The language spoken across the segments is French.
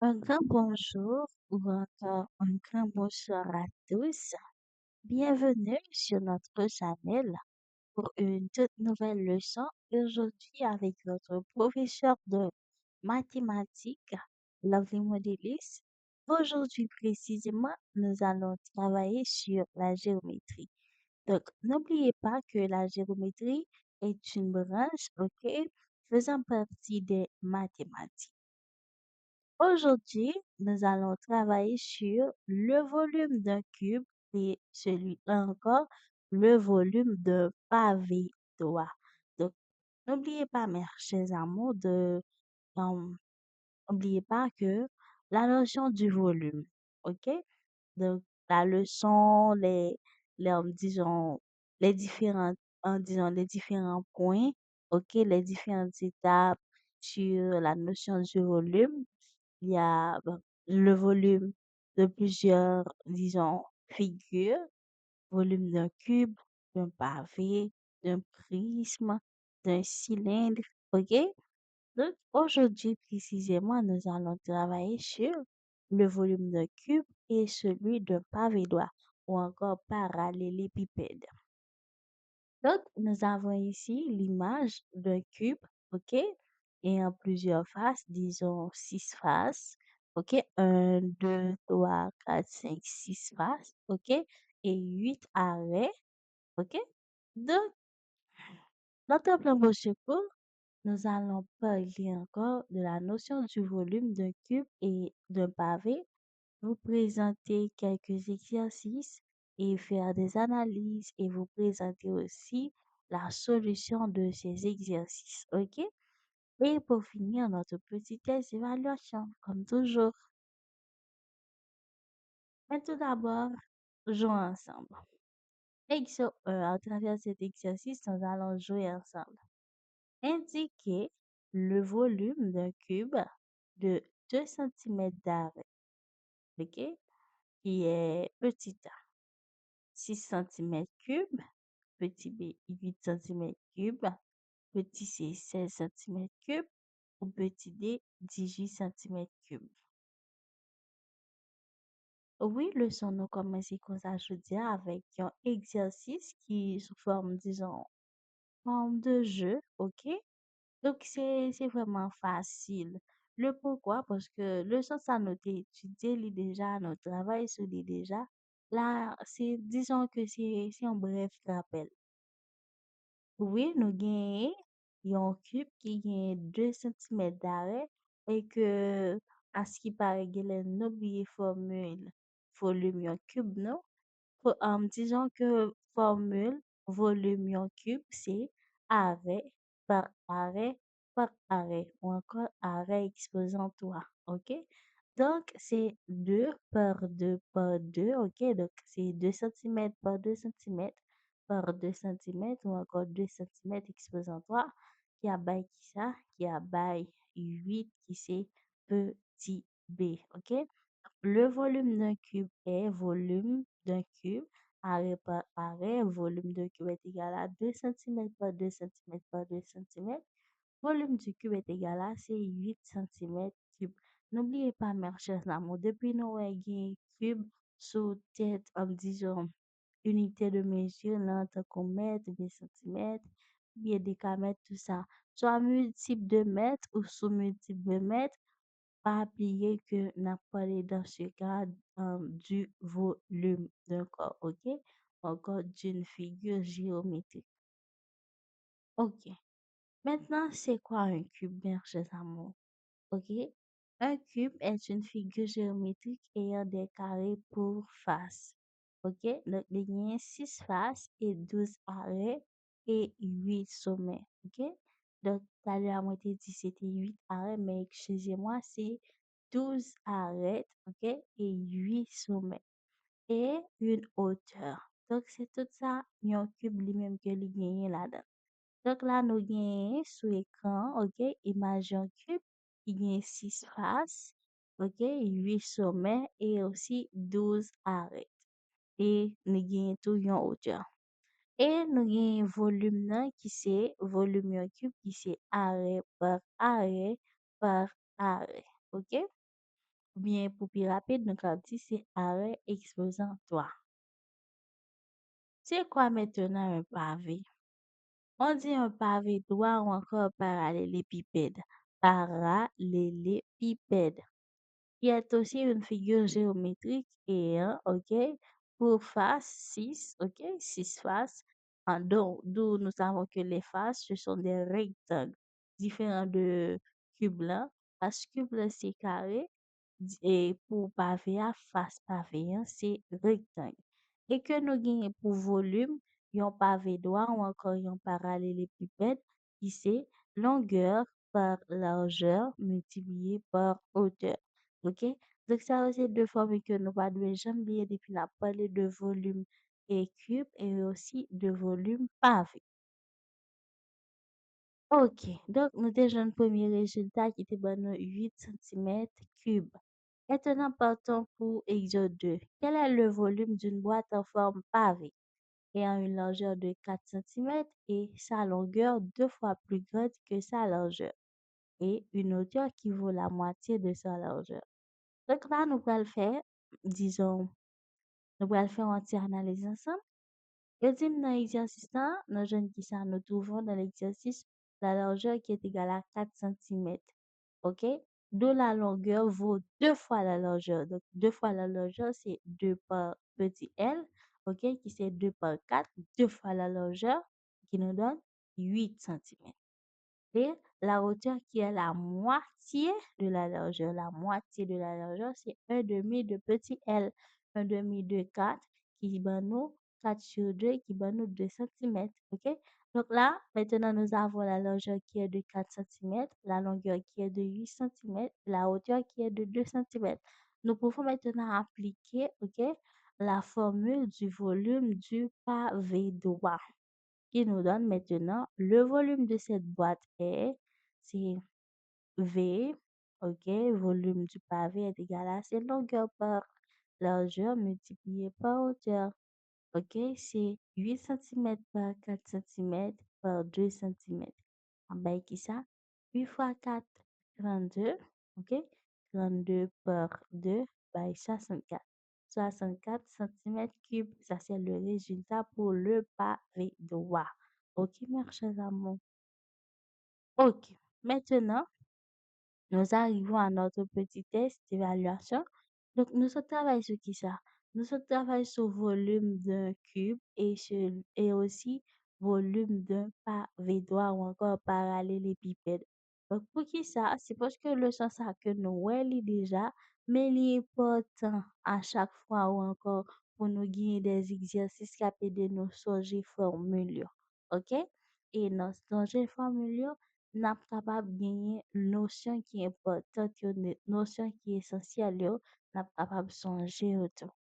Un grand bonjour ou encore un grand bonsoir à tous. Bienvenue sur notre channel pour une toute nouvelle leçon. Aujourd'hui, avec notre professeur de mathématiques, Lovely Modelis. Aujourd'hui, précisément, nous allons travailler sur la géométrie. Donc, n'oubliez pas que la géométrie est une branche, ok, faisant partie des mathématiques. Aujourd'hui, nous allons travailler sur le volume d'un cube et celui-là encore, le volume d'un pavé droit. Donc, n'oubliez pas, mes chers amours, euh, n'oubliez pas que la notion du volume, ok? Donc, la leçon, disons, les différents points, ok, les différentes étapes sur la notion du volume. Il y a le volume de plusieurs, disons, figures, volume d'un cube, d'un pavé, d'un prisme, d'un cylindre, ok? Donc, aujourd'hui, précisément, nous allons travailler sur le volume d'un cube et celui d'un pavé droit ou encore parallélépipède. Donc, nous avons ici l'image d'un cube, ok, et en plusieurs faces, disons 6 faces, ok, un, 2, 3, 4, 5, 6 faces, ok, et 8 arrêts, ok. Donc, dans notre plan cours, nous allons parler encore de la notion du volume d'un cube et d'un pavé, vous présenter quelques exercices et faire des analyses et vous présenter aussi la solution de ces exercices. OK? Et pour finir, notre petite test d'évaluation, comme toujours. Mais tout d'abord, jouons ensemble. Exo 1, à travers cet exercice, nous allons jouer ensemble. Indiquez le volume d'un cube de 2 cm d'arrêt, OK? Qui est petit a, 6 cm3, petit b, 8 cm3, petit c, 16 cm3 ou petit d, 18 cm3. Oui, leçon nous commencer comme ça, je dis, avec un exercice qui sous forme, disons, forme de jeu, ok? Donc, c'est vraiment facile. Le pourquoi? Parce que le sens à noter, étudier, lit déjà, notre travail sur lui déjà. Là, disons que c'est un bref rappel. Oui, nous gagnons un cube qui gagne 2 cm d'arrêt et que, à ce qui paraît, il y a une oubliée formule volume un cube, non? Disons que formule volume en cube, c'est arrêt par arrêt par arrêt ou encore arrêt exposant 3. OK? Donc, c'est 2 par 2 par 2. OK? Donc, c'est 2 cm par 2 cm par 2 cm ou encore 2 cm exposant 3 qui a bail qui ça? Qui a bail 8 qui c'est petit b. OK? Le volume d'un cube est volume d'un cube, arrêt par arrêt, volume d'un cube est égal à 2 cm par 2 cm par 2 cm. Volume du cube est égal à c'est 8 cm cube. N'oubliez pas, mes chers amours, depuis nous avons cube sous tête, en disant unité de mesure, là, tant qu'on mètre, des centimètres, bien des mètres, tout ça. Soit multiple de mètres ou sous multiple de mètres, pas oublier que n'a parlé dans ce cas du volume d'un corps, ok? Encore d'une figure géométrique. Ok. Maintenant, c'est quoi un cube, mes chers amours? Ok? Un cube est une figure géométrique ayant des carrés pour face. Ok? Donc, il y a 6 faces et 12 arrêts et 8 sommets. Ok? Donc, tout à l'heure, moi, t'ai dit c'était 8 arrêts, mais excusez-moi, c'est 12 arrêts, ok? Et 8 sommets. Et une hauteur. Donc, c'est tout ça, il y a un cube lui-même que lui gagne là-dedans. Donc là, nous gagnons sur l'écran, ok, image un cube qui gagne 6 faces, ok, 8 sommets et aussi 12 arêtes. Et nous gagnons tout en hauteur. Et nous gagnons volume là qui c'est volume un cube qui c'est arrêt par arrêt par arrêt, ok? ou bien pour plus rapide, nous avons dit c'est arrêt exposant droit. C'est quoi maintenant un pavé? On dit un pavé droit ou encore parallélépipède. Parallélépipède qui est aussi une figure géométrique et OK, pour face 6, OK, 6 faces, d'où nous savons que les faces, ce sont des rectangles différents de cube là. Face cube là, c'est carré et pour pavé à face pavé, c'est rectangle. Et que nous gagnons pour volume, yon pavé droit ou encore yon parallélépipède qui c'est longueur par largeur multiplié par hauteur. OK? Donc, ça, c'est deux formules que nous pas devons jamais oublier depuis la parler de volume et cube et aussi de volume pavé. OK. Donc, nous déjà un premier résultat qui était bon 8 cm cube. Maintenant, partons pour exode 2. Quel est le volume d'une boîte en forme pavée ayant une largeur de 4 cm et sa longueur deux fois plus grande que sa largeur et une hauteur qui vaut la moitié de sa largeur? Donc là, nous allons faire, disons, nous allons faire une entière analyse ensemble. Et dit dans l'exercice là, dans jeune qui ça, nous trouvons dans l'exercice la largeur qui est égale à 4 cm. OK? D'où la longueur vaut deux fois la largeur. Donc, deux fois la largeur, c'est 2 par petit l, OK? Qui c'est 2 par 4, deux fois la largeur, qui nous donne 8 cm. Et la hauteur qui est la moitié de la largeur. La moitié de la largeur, c'est un demi de petit l. Un demi de 4 qui va nous 4 sur 2 qui va nous 2 cm. OK? Donc là, maintenant, nous avons la largeur qui est de 4 cm, la longueur qui est de 8 cm, la hauteur qui est de 2 cm. Nous pouvons maintenant appliquer, OK, la formule du volume du pavé droit qui nous donne maintenant le volume de cette boîte est, c'est V, OK, volume du pavé est égal à cette longueur par largeur multiplié par hauteur. OK, c'est 8 cm par 4 cm par 2 cm. En bas, qui ça? 8 fois 4, 32. OK, 32 par 2, by 64. 64 cm cubes. Ça, c'est le résultat pour le pavé droit. OK, mes chers amours. OK, maintenant, nous arrivons à notre petit test d'évaluation. Donc, nous allons travailler sur qui ça? Nous allons travailler sur volume d'un cube et aussi volume d'un pavé droit ou encore parallélépipède. Donc, pour qui ça? C'est parce que le sens ça que nous voyons déjà, mais il est important à chaque fois ou encore pour nous gagner des exercices qui peuvent aider nous changer formule. OK? Et dans changer formule, n'a capable gagner notion qui est importante, notion qui est essentielle, n'a capable songer autour.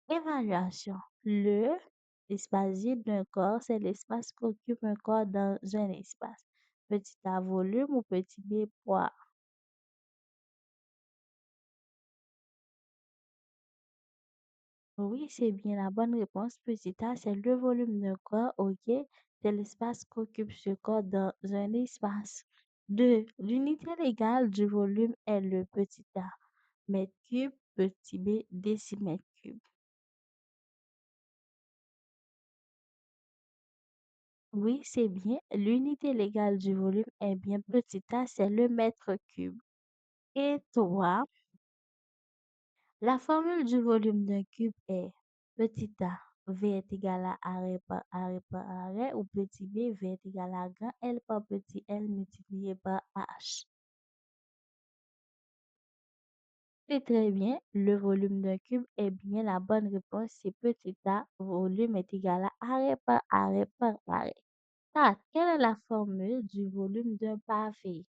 Évaluation. L'espace vide d'un corps, c'est l'espace qu'occupe un corps dans un espace. Petit A volume ou petit B poids. Oui, c'est bien la bonne réponse. Petit A, c'est le volume d'un corps, ok? C'est l'espace qu'occupe ce corps dans un espace. 2. L'unité légale du volume est le petit A. Mètre cube, petit b, décimètre cube. Oui, c'est bien. L'unité légale du volume est bien petit a, c'est le mètre cube. Et 3, la formule du volume d'un cube est petit a, V est égal à arrêt par arrêt, ou petit b, V est égal à grand L par petit l multiplié par H. C'est très bien. Le volume d'un cube est bien la bonne réponse. C'est petit a, volume est égal à arrêt par arrêt par arrêt. 4. Quelle est la formule du volume d'un pavé?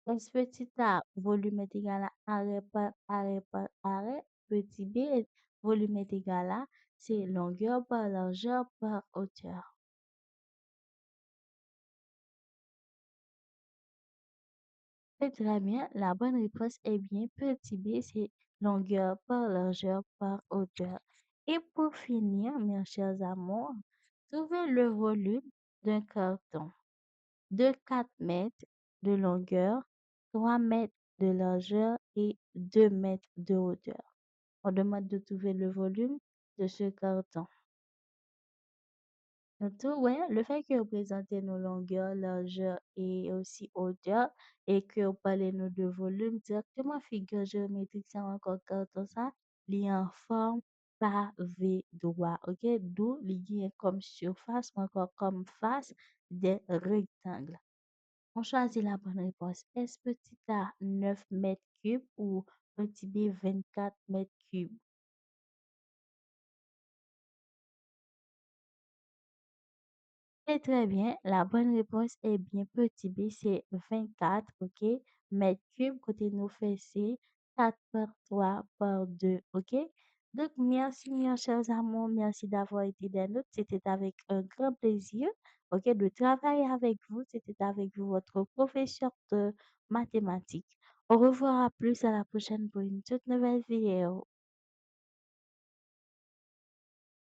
S petit a, volume est égal à arrêt par arrêt. Petit b, volume est égal à, c'est longueur par largeur par hauteur. C'est très bien. La bonne réponse est bien petit b, c'est longueur par largeur par hauteur. Et pour finir, mes chers amours, trouvez le volume d'un carton de 4 mètres de longueur, 3 mètres de largeur et 2 mètres de hauteur. On demande de trouver le volume de ce carton. Surtout, ouais, le fait que vous présentez nos longueurs, largeur et aussi hauteur et que vous parlez nous de volume directement figure géométrique, c'est encore carton ça, li en forme pavé droit, ok? D'où li est comme surface ou encore comme face des rectangles. On choisit la bonne réponse. Est-ce petit A 9 mètres cubes ou petit B 24 mètres cubes? C'est très bien. La bonne réponse est bien petit b, c'est 24, ok? Mètres cubes, côté nous fait c'est 4 par 3 par 2, ok? Donc, merci, mes chers amours. Merci d'avoir été des nôtres. C'était avec un grand plaisir, ok, de travailler avec vous. C'était avec vous, votre professeur de mathématiques. Au revoir, à plus à la prochaine pour une toute nouvelle vidéo.